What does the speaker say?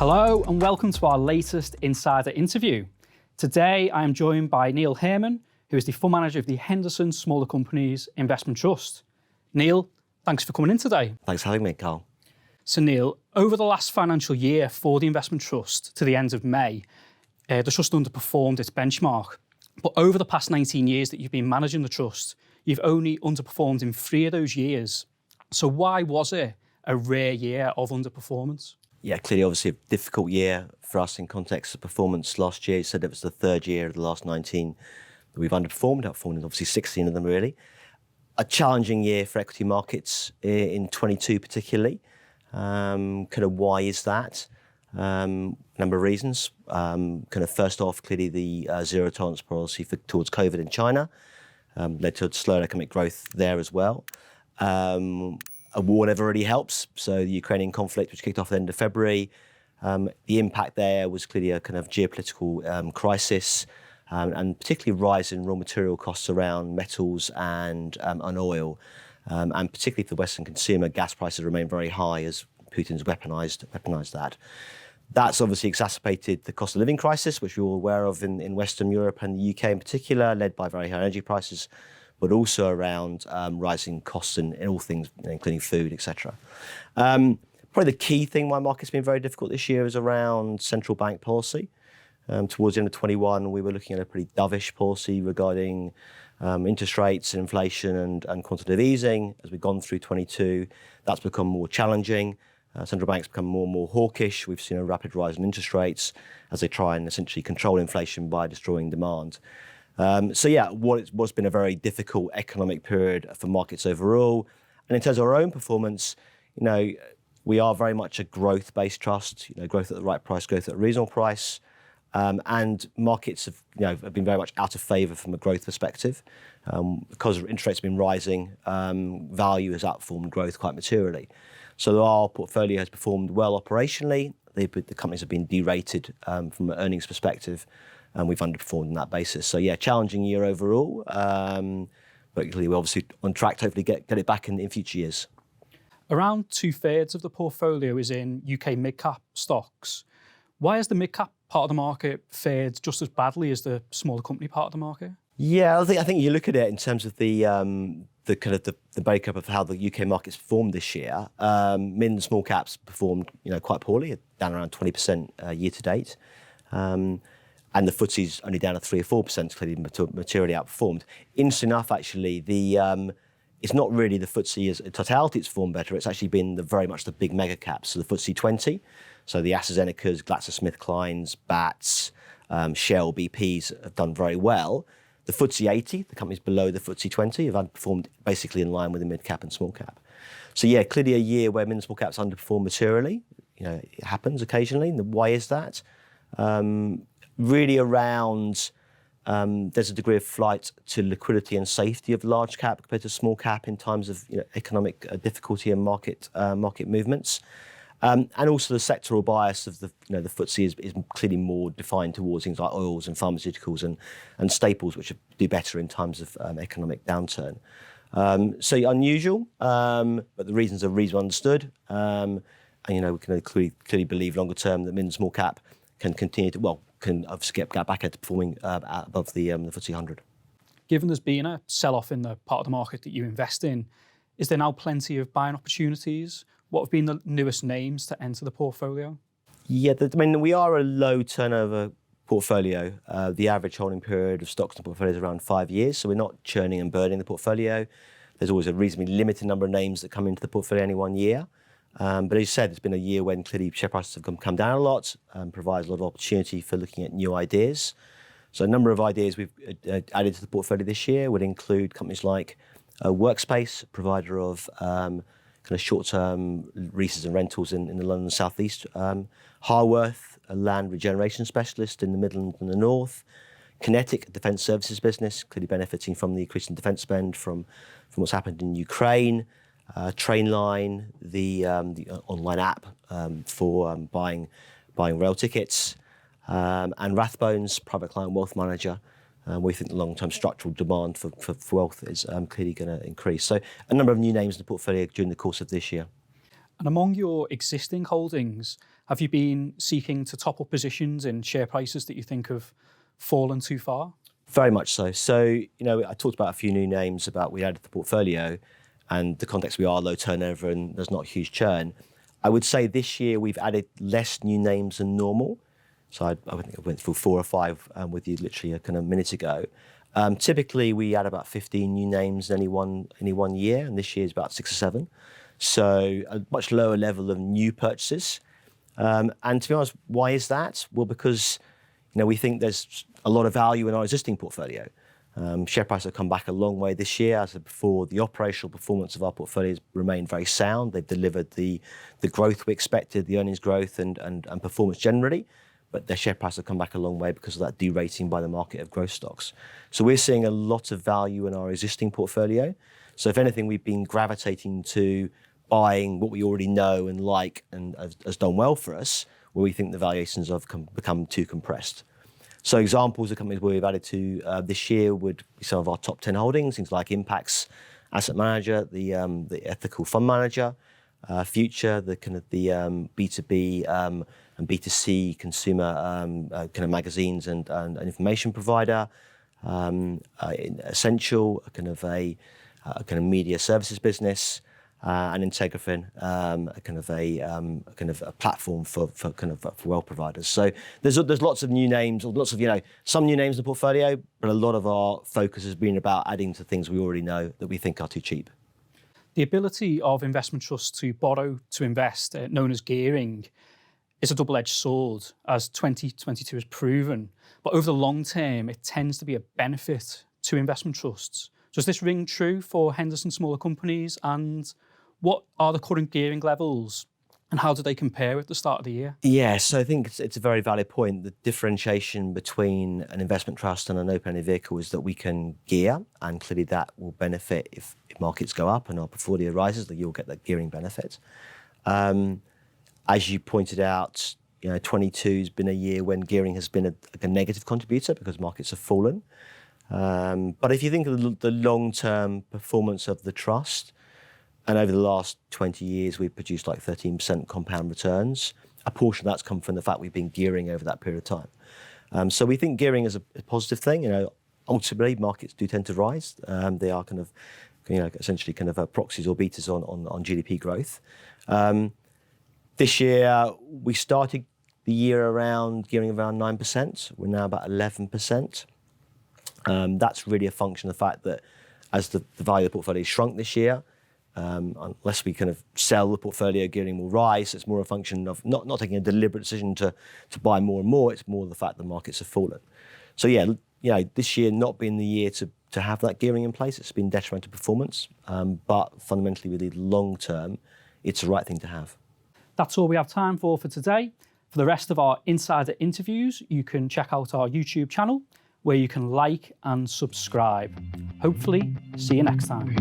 Hello and welcome to our latest Insider interview. Today I am joined by Neil Herman, who is the fund manager of the Henderson Smaller Companies Investment Trust. Neil, thanks for coming in today. Thanks for having me, Carl. So Neil, over the last financial year for the investment trust to the end of May, the trust underperformed its benchmark. But over the past 19 years that you've been managing the trust, you've only underperformed in 3 of those years. So why was it a rare year of underperformance? Yeah, clearly, obviously, a difficult year for us in context of performance last year. You said it was the third year of the last 19 that we've underperformed, outperformed obviously 16 of them really. A challenging year for equity markets in 22 particularly. Kind of why is that? Number of reasons. Kind of first off, clearly the zero tolerance policy towards COVID in China led to slower economic growth there as well. A war never really helps. So the Ukrainian conflict, which kicked off at the end of February, the impact there was clearly a kind of geopolitical crisis, and particularly rise in raw material costs around metals and oil. And particularly for the Western consumer, gas prices remain very high as Putin's weaponized that. That's obviously exacerbated the cost of living crisis, which we're all aware of in Western Europe and the UK in particular, led by very high energy prices, but also around rising costs in all things, including food, etc. Probably the key thing why market's been very difficult this year is around central bank policy. Towards the end of 21, we were looking at a pretty dovish policy regarding interest rates and inflation and quantitative easing. As we've gone through 22, that's become more challenging. Central banks become more and more hawkish. We've seen a rapid rise in interest rates as they try and essentially control inflation by destroying demand. What's been a very difficult economic period for markets overall. And in terms of our own performance, we are very much a growth-based trust, growth at the right price, growth at a reasonable price. And markets have been very much out of favour from a growth perspective. Because interest rates have been rising, value has outperformed growth quite materially. So our portfolio has performed well operationally. The companies have been derated from an earnings perspective, and we've underperformed on that basis. So yeah, challenging year overall, but clearly we're obviously on track to hopefully get it back in future years. Around 2/3 of the portfolio is in UK mid-cap stocks. Why has the mid-cap part of the market fared just as badly as the smaller company part of the market? Yeah, I think you look at it in terms of the kind of the breakup of how the UK market's performed this year. Mid and small caps performed quite poorly, down around 20% year to date. And the FTSE's only down to 3 or 4%, clearly materially outperformed. Interesting enough, actually, it's not really the FTSE as a totality it's performed better. It's actually been very much the big mega caps, so the FTSE 20. So the AstraZenecas, GlaxoSmithKlines, BATs, Shell, BPs have done very well. The FTSE 80, the companies below the FTSE 20, have underperformed basically in line with the mid cap and small cap. So yeah, clearly a year where mid and small caps underperform materially. It happens occasionally. And why is that? Really around, there's a degree of flight to liquidity and safety of large cap compared to small cap in times of economic difficulty and market movements. And also the sectoral bias of the FTSE is clearly more defined towards things like oils and pharmaceuticals and staples, which do better in times of economic downturn. So unusual, but the reasons are reasonably understood. And we can clearly believe longer term that mid and small cap can continue to, can obviously get back into performing above the FTSE 100. Given there's been a sell-off in the part of the market that you invest in, is there now plenty of buying opportunities? What have been the newest names to enter the portfolio? Yeah, we are a low turnover portfolio. The average holding period of stocks in the portfolio is around 5 years, so we're not churning and burning the portfolio. There's always a reasonably limited number of names that come into the portfolio any one year. But as you said, it's been a year when clearly share prices have come down a lot, provides a lot of opportunity for looking at new ideas. So a number of ideas we've added to the portfolio this year would include companies like Workspace, provider of kind of short-term leases and rentals in the London South East. Harworth, a land regeneration specialist in the Midlands and the North. Kinetic, a defence services business, clearly benefiting from the increase in defence spend from what's happened in Ukraine. Trainline, the online app for buying rail tickets, and Rathbones, private client wealth manager. We think the long-term structural demand for wealth is clearly going to increase. So a number of new names in the portfolio during the course of this year. And among your existing holdings, have you been seeking to top up positions in share prices that you think have fallen too far? Very much so. So, I talked about a few new names about we added to the portfolio, and the context we are low turnover and there's not huge churn. I would say this year we've added less new names than normal. So I think I went through 4 or 5 with you literally a kind of minute ago. Typically we add about 15 new names in any one year, and this year is about 6 or 7. So a much lower level of new purchases. And to be honest, why is that? Well, because we think there's a lot of value in our existing portfolio. Share prices have come back a long way this year. As I said before, the operational performance of our portfolio has remained very sound. They've delivered the growth we expected, the earnings growth and performance generally, but their share prices have come back a long way because of that derating by the market of growth stocks. So we're seeing a lot of value in our existing portfolio. So if anything, we've been gravitating to buying what we already know and like and has done well for us, where we think the valuations have become too compressed. So examples of companies where we've added to this year would be some of our top 10 holdings, things like Impax Asset Manager, the Ethical Fund Manager, Future, the kind of the B2B and B2C consumer kind of magazines and information provider, Essential, a kind of media services business, and Integrafin, a kind of a platform for wealth providers. So there's lots of new names, or lots of some new names in the portfolio, but a lot of our focus has been about adding to things we already know that we think are too cheap. The ability of investment trusts to borrow to invest, known as gearing, is a double-edged sword, as 2022 has proven. But over the long term, it tends to be a benefit to investment trusts. Does this ring true for Henderson Smaller Companies? And what are the current gearing levels, and how do they compare at the start of the year? Yeah, so I think it's a very valid point. The differentiation between an investment trust and an open-ended vehicle is that we can gear, and clearly that will benefit if markets go up and our portfolio rises, that you'll get that gearing benefit. As you pointed out, 22 has been a year when gearing has been a negative contributor because markets have fallen. But if you think of the long-term performance of the trust, and over the last 20 years, we've produced like 13% compound returns. A portion of that's come from the fact we've been gearing over that period of time. So we think gearing is a positive thing. Ultimately, markets do tend to rise. They are kind of, essentially kind of proxies or betas on GDP growth. This year, we started the year gearing around 9%. We're now about 11%. That's really a function of the fact that as the value of the portfolio shrunk this year, unless we kind of sell the portfolio, gearing will rise. It's more a function of not taking a deliberate decision to buy more and more. It's more the fact the markets have fallen. So this year not being the year to have that gearing in place, it's been detrimental to performance. But fundamentally, with the long term, it's the right thing to have. That's all we have time for today. For the rest of our insider interviews, you can check out our YouTube channel, where you can like and subscribe. Hopefully, see you next time.